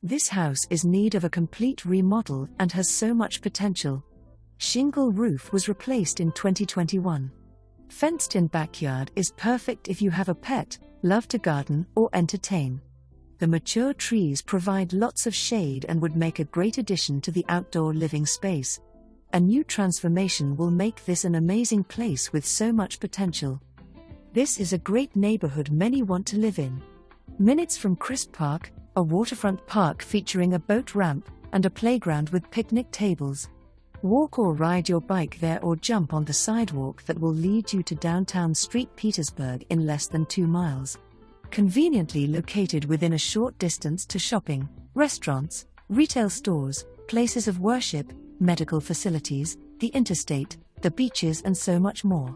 This house is in need of a complete remodel and has so much potential. Shingle roof was replaced in 2021. Fenced-in backyard is perfect if you have a pet, love to garden or entertain. The mature trees provide lots of shade and would make a great addition to the outdoor living space. A new transformation will make this an amazing place with so much potential. This is a great neighborhood many want to live in. Minutes from Crisp Park, a waterfront park featuring a boat ramp and a playground with picnic tables. Walk or ride your bike there or jump on the sidewalk that will lead you to downtown St Petersburg in less than 2 miles. Conveniently located within a short distance to shopping, restaurants, retail stores, places of worship, medical facilities, the interstate, the beaches and so much more.